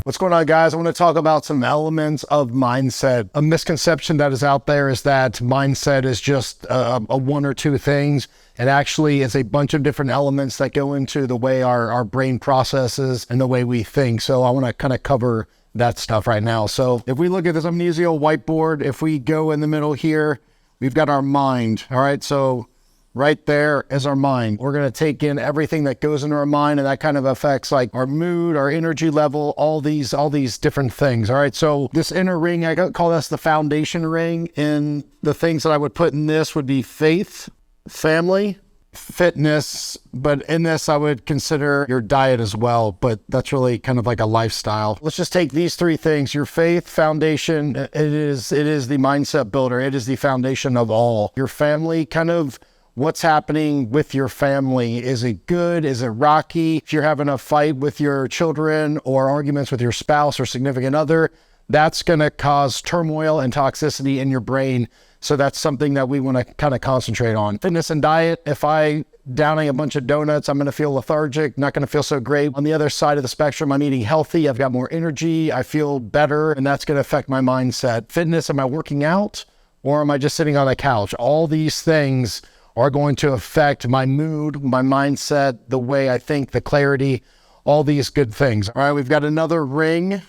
What's going on, guys? I want to talk about some elements of mindset. A misconception that is out there is that mindset is just a one or two things. It actually is a bunch of different elements that go into the way our brain processes and the way we think. So I want to kind of cover that stuff right now. So if we look at this, I'm going to use the old whiteboard. If we go in the middle here, we've got our mind. All right. So right there is our mind. We're going to take in everything that goes into our mind, and that kind of affects like our mood, our energy level, all these different things. All right. So this inner ring, I call this the foundation ring. And the things that I would put in this would be faith, family, fitness. But in this, I would consider your diet as well. But that's really kind of like a lifestyle. Let's just take these three things. Your faith, foundation. It is the mindset builder. It is the foundation of all. Your family, kind of what's happening with your family. Is it good? Is it rocky? If you're having a fight with your children or arguments with your spouse or significant other, that's going to cause turmoil and toxicity in your brain. So that's something that we want to kind of concentrate on. Fitness and diet. If I downing a bunch of donuts, I'm going to feel lethargic, not going to feel so great. On the other side of the spectrum, I'm eating healthy. I've got more energy. I feel better, and that's going to affect my mindset. Fitness, am I working out or am I just sitting on the couch? All these things are going to affect my mood, my mindset, the way I think, the clarity, all these good things. All right, we've got another ring.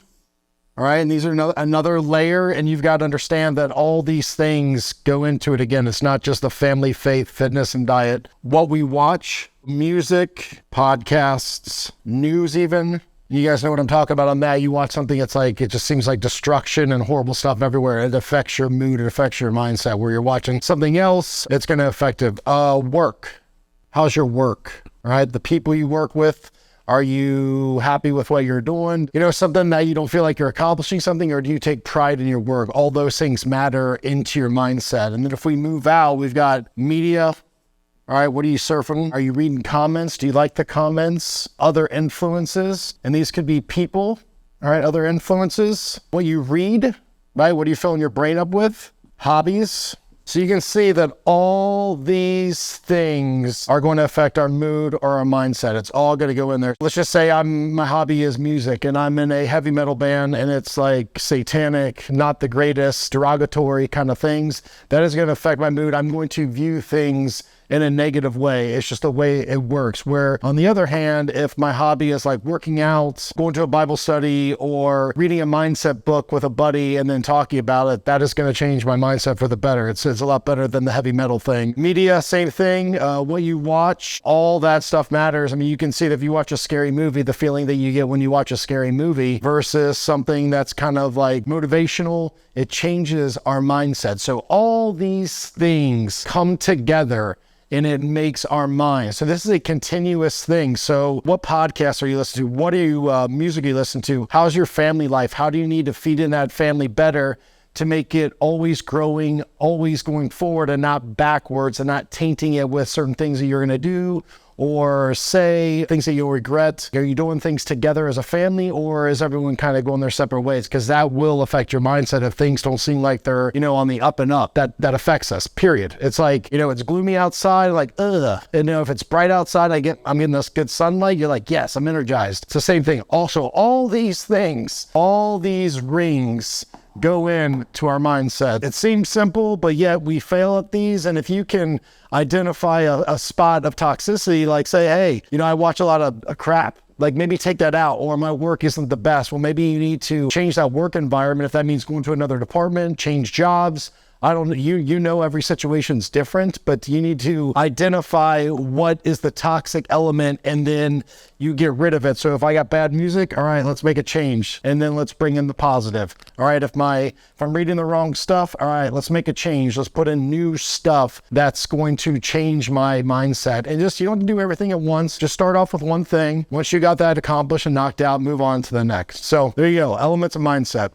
All right, and these are another layer, and you've got to understand that all these things go into it. Again, it's not just the family, faith, fitness, and diet. What we watch, music, podcasts, news even. You guys know what I'm talking about on that. You watch something, it's like, it just seems like destruction and horrible stuff everywhere. It affects your mood, it affects your mindset. Where you're watching something else, it's going to affect it. Work. How's your work? All right, the people you work with, are you happy with what you're doing? You know, something that you don't feel like you're accomplishing something, or do you take pride in your work? All those things matter into your mindset. And then if we move out, we've got media. All right, what are you surfing? Are you reading comments? Do you like the comments? Other influences, and these could be people. All right, other influences. What you read, right? What are you filling your brain up with? Hobbies. So you can see that all these things are going to affect our mood or our mindset. It's all going to go in there. Let's just say my hobby is music, and I'm in a heavy metal band, and it's like satanic, not the greatest, derogatory kind of things. That is going to affect my mood. I'm going to view things in a negative way. It's just the way it works. Where on the other hand, if my hobby is like working out, going to a Bible study, or reading a mindset book with a buddy and then talking about it, that is going to change my mindset for the better. It's a lot better than the heavy metal thing. Media, same thing. What you watch, all that stuff matters. I mean, you can see that if you watch a scary movie, the feeling that you get when you watch a scary movie versus something that's kind of like motivational, it changes our mindset. So all these things come together and it makes our mind. So this is a continuous thing. So what podcasts are you listening to? What are you music are you listening to? How's your family life? How do you need to feed in that family better to make it always growing, always going forward and not backwards, and not tainting it with certain things that you're going to do or say, things that you'll regret? Are you doing things together as a family, or is everyone kind of going their separate ways? Because that will affect your mindset if things don't seem like they're, on the up and up. That affects us, period. It's like, it's gloomy outside, like, ugh. And if it's bright outside, I'm getting this good sunlight, you're like, yes, I'm energized. It's the same thing. Also, all these things, all these rings go into our mindset. It seems simple, but yet we fail at these. And if you can identify a spot of toxicity, like say, hey, I watch a lot of crap, like maybe take that out, or my work isn't the best. Well, maybe you need to change that work environment. If that means going to another department, change jobs. I don't know, you know every situation's different, but you need to identify what is the toxic element, and then you get rid of it. So if I got bad music, all right, let's make a change, and then let's bring in the positive. All right, if I'm reading the wrong stuff, all right, let's make a change. Let's put in new stuff that's going to change my mindset. And you don't have to do everything at once. Just start off with one thing. Once you got that accomplished and knocked out, move on to the next. So there you go, elements of mindset.